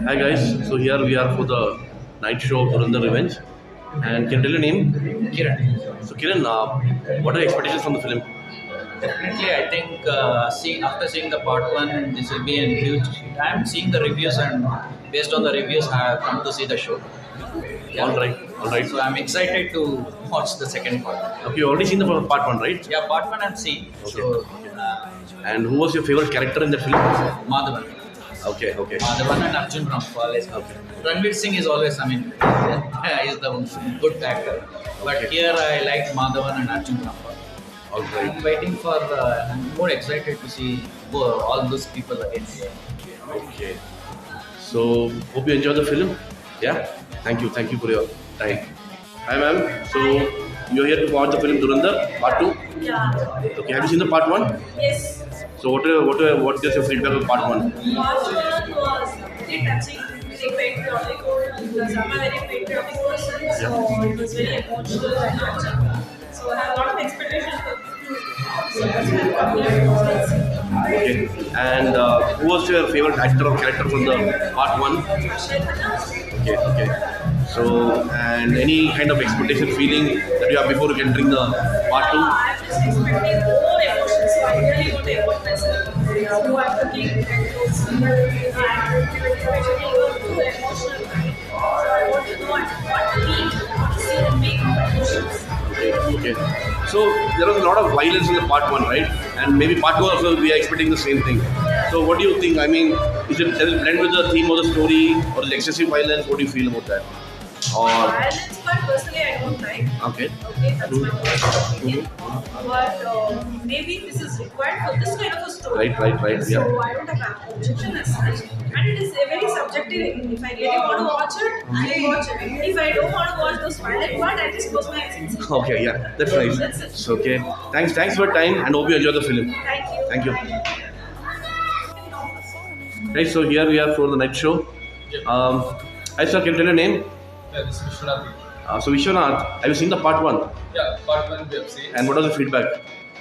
Hi guys, so here we are for the night show of Durandar Revenge. And can you tell your name? Kiran. So Kiran, what are your expectations from the film? Definitely, I think after seeing the part one, this will be a huge hit. I am seeing the reviews, and based on the reviews, I have come to see the show. Yeah. All right. So I'm excited to watch the second part. Okay, you already seen the part one, right? Yeah, part one I'm seeing. Okay. So And who was your favorite character in the film? Madhavan. Okay. Madhavan and Arjun Rampal is Okay. Ranveer Singh is always, he's the good actor. But Okay. here I like Madhavan and Arjun Rampal. All right. I'm waiting for, I'm more excited to see all those people again. Okay. So hope you enjoy the film. Yeah. Thank you for your time. Hi ma'am. So you're here to watch the film Durandar Part 2. Yeah. Okay. Have you seen the Part 1? Yes. So what is your feedback on Part 1? Part one was very touching, very patriotic. Because I'm a very patriotic person, so it was very emotional and touching. So I have a lot of expectations for you. So that's why I'm here to watch it. Okay. And who was your favorite actor or character from the Part 1? Akshay Khanna. Okay. So, and any kind of expectation feeling that you have before entering the Part 2? I'm just expecting more emotions, so I really want to emote myself. So I'm looking at those people, I'm especially too emotional. So I want to know what to read, what to see and make emotions. Okay. So there was a lot of violence in the Part 1, right? And maybe Part 2 also we are expecting the same thing. So what do you think? I mean, does it blend with the theme of the story or is it excessive violence? What do you feel about that? Or Violence part personally I don't like. okay. Okay, that's my personal opinion. But maybe this is required for this kind of a story. Right, So yeah. I don't have an objection as such. And it is a very subjective. If I really want to watch it, I will watch it. If I don't want to watch those violent part, I just close my eyes and see. Okay, yeah, that's nice. That's it. So, okay. Thanks for your time and hope you enjoy the film. Thank you. Thank you. Right, so here we are for the night show. Hi sir, can you tell your name? Yeah, this is Vishwanath. So Vishwanath, have you seen the Part 1? Yeah, part one we have seen. And what was the feedback?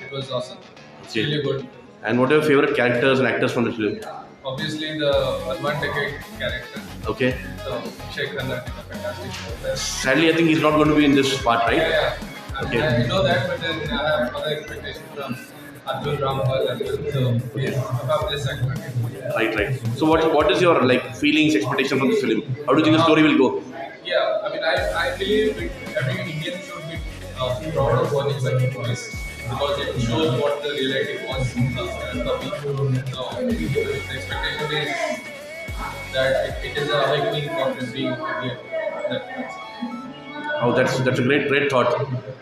It was awesome. It's Okay. really good. And what are your favorite characters and actors from the film? Obviously, the Arman Decade character, Okay. so Sheikh Khanna did a fantastic job. Sadly, I think he's not going to be in this part, right? Yeah. Okay. I know that, but then I have other expectations from Arjun Rampal as well. So he's a fabulous actor. Right. So what is your feelings, expectation from the film? How do you think the story will go? Yeah, I mean, I believe every Indian should be proud of watching such movies because it shows what the reality was for people. So the expectation is that it is a awakening for every Indian. Oh, that's a great thought.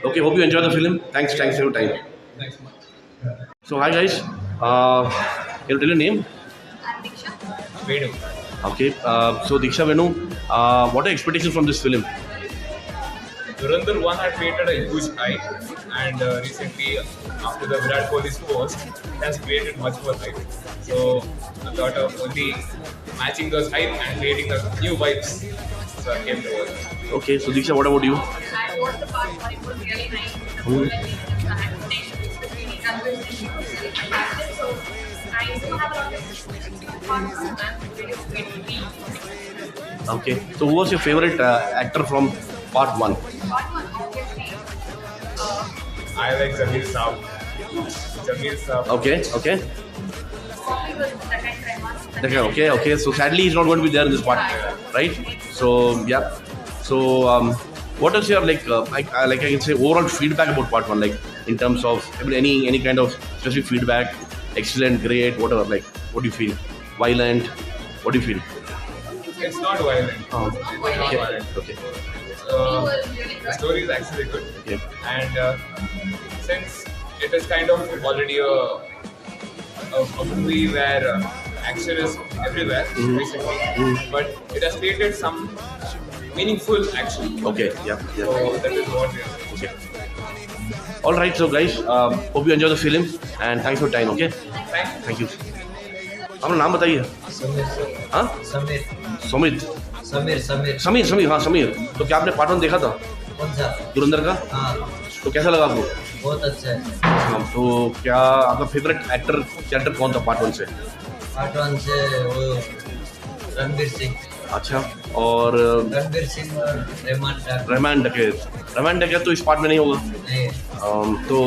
Okay, hope you enjoy the film. Thanks for your time. Thanks so much. So hi guys, can you tell your name? I'm Diksha. Vedu. Okay. So Diksha Venu, what are your expectations from this film? Durandar 1 had created a huge hype, and recently, after the Virat Kohli's post, it has created much more hype. So, I thought of only matching those hype and creating the new vibes. So, I came to watch. Okay. So Diksha, what about you? I watched the part one, it was really nice. The Hmm. whole expectations between Ranveer Singh and fantastic. So I do have a lot of expectations for part one. I'm really waiting to be. Okay. So who was your favorite actor from Part 1? Part one, obviously. I like Zamir Saab. Zamir Saab. Okay. Probably was the second time. Okay. So sadly, he's not going to be there in this part, right? So yeah. So what is your I can say overall feedback about Part 1? In terms of any kind of specific feedback, excellent, great, whatever. What do you feel? Violent? What do you feel? It's not violent. Okay. It's not violent. Okay. The story is actually good. Yeah. And since it is kind of already a movie where action is everywhere, basically, but it has created some meaningful action. Okay. Yeah. So that is what we are. Okay. All right. So guys, hope you enjoy the film and thanks for your time. Okay. Thank you. Thank you. अपना नाम बताइए. हाँ? समीर सुमित. समीर समीर. तो क्या आपने Part 1 देखा था कौन सा? धुरंधर का? हाँ, तो कैसा लगा आपको? बहुत अच्छा है। हाँ, तो क्या आपका फेवरेट कैरेक्टर कौन था Part 1 से? पार्ट वन से वो रणवीर सिंह अच्छा, और रणवीर सिंह और रहमान डकैत तो इस पार्ट में नहीं होगा। नहीं तो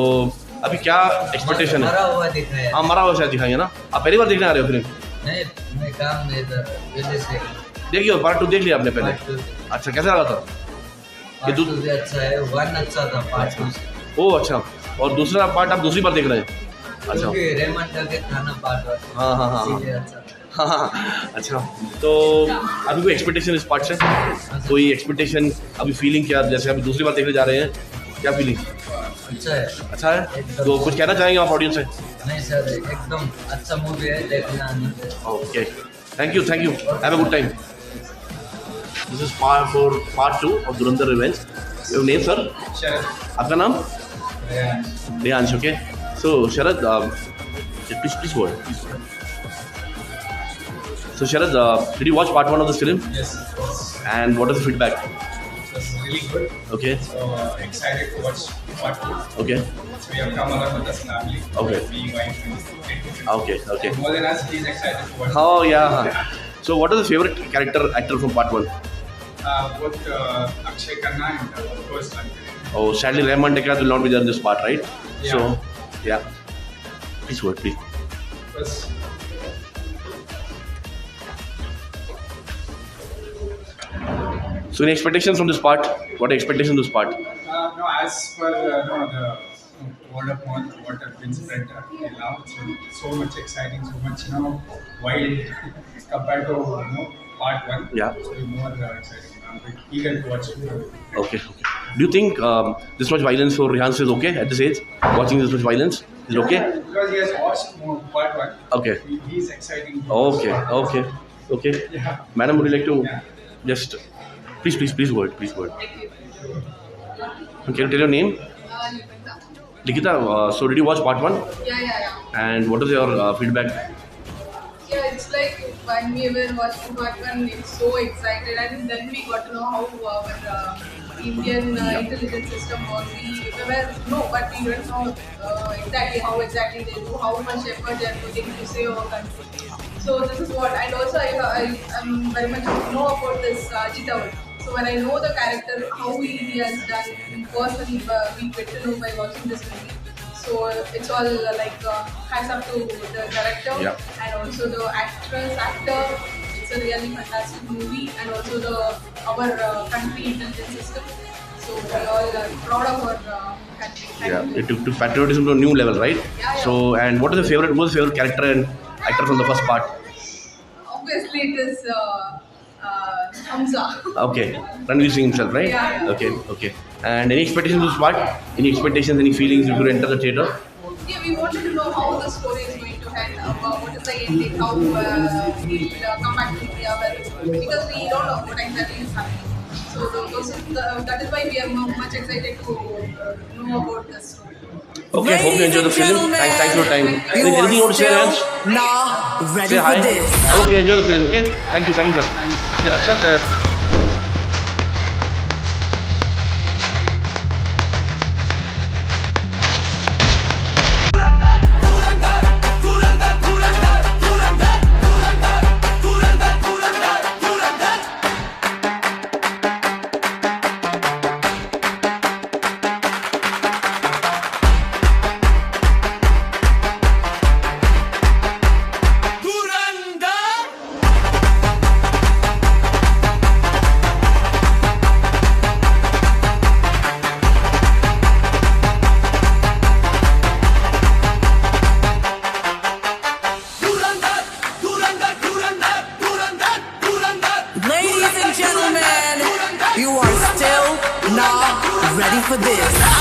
अभी क्या एक्सपेक्टेशन मरा है? हुआ दिखाया हाँ, मरा हुआ शायद दिखाएंगे ना। आप पहली बार देखने आ रहे हो फिल्म? नहीं मैं काम में इधर पहले से देखिए, पार्ट 2 देख लिया आपने पहले? पार्ट 2 अच्छा, कैसा लगा था? पार्ट 2 भी अच्छा है, 1 अच्छा था पार्ट 2 से। ओह अच्छा, और दूसरा पार्ट आप दूसरी बार देख रहे हैं? अच्छा, क्योंकि रेमंड डकैत था ना पार्ट 1। हाँ हाँ हाँ हाँ इसलिए अच्छा हाँ, अच्छा। तो अभी कोई एक्सपेक्टेशन इस पार्ट से? कोई एक्सपेक्टेशन, अभी फीलिंग क्या, जैसे अभी दूसरी बार देखने जा रहे हैं, क्या फीलिंग? अच्छा है। अच्छा है, तो कुछ कहना चाहेंगे आप ऑडियंस से? नहीं सर, एकदम अच्छा मूवी है, देखना आनंद है। Okay, thank you, have a good time. This is part 2 of Dhurandhar revenge. Your name sir? Sharad, आपका नाम? Ryan. Deyansh, okay. So Sharad, please go ahead. So Sharad, did you watch part 1 of this film? Yes, And what is the feedback? it was really good. Okay, So excited to watch part 2. okay, So we have come along with us family. Okay. We went okay. more than us, he's excited to watch. Oh yeah. So what is the favorite actor from part 1? Both Akshay Khanna and of course Ranveer. Oh, sadly Rahman Dekar will not be there in this part, right? Yeah. So yeah, please go ahead, please. Was So any expectations from this part? What are expectations from this part? no, as per no, the word of mouth, what has been spread till now, so much exciting, so much wild compared to part 1. Yeah. So more exciting. I'm eager to watch it. Okay. Do you think this much violence for Rehan is okay at this age? Watching this much violence is okay? Because he has watched more part 1. Okay. He's exciting. to watch part one. Okay. Yeah. Madam, would you like to Yeah. just please go ahead. Can you tell your name? Nikita. Likita, so did you watch part 1? Yeah. And what is your feedback? Yeah, it's like when we were watching part 1, it's so excited, and then we got to know how our Indian intelligence system was. We were but we didn't know exactly how exactly they do, how much effort they are putting to save our country. So this is what, and also I'm very much know about this Ajit Awad. So when I know the character, how he has done in person, we get to know by watching this movie. So it's all hats up to the director and also the actor. It's a really fantastic movie, and also our country intelligence system. So we all are proud of our country. Yeah, it took patriotism to a new level, right? Yeah. So, and what is the favorite character and actor from the first part? Obviously, it is Hamza. Okay, Ranveer Singh himself, right? Yeah. Okay. And any expectations to this part? Any expectations, any feelings if you enter the theater? Yeah, we wanted to know how the story is going to end, what is the ending, how he will come back to India, because we don't know what exactly is happening. So that is why we are much excited to know about the story. Okay, hope you enjoy the film. Thanks for your time. Anything you want to say, Rans? Nah, ready Say for hi. this. Okay, enjoy the film. Okay, thank you, sir. Yeah, sir. Ladies and gentlemen, you are still not ready for this.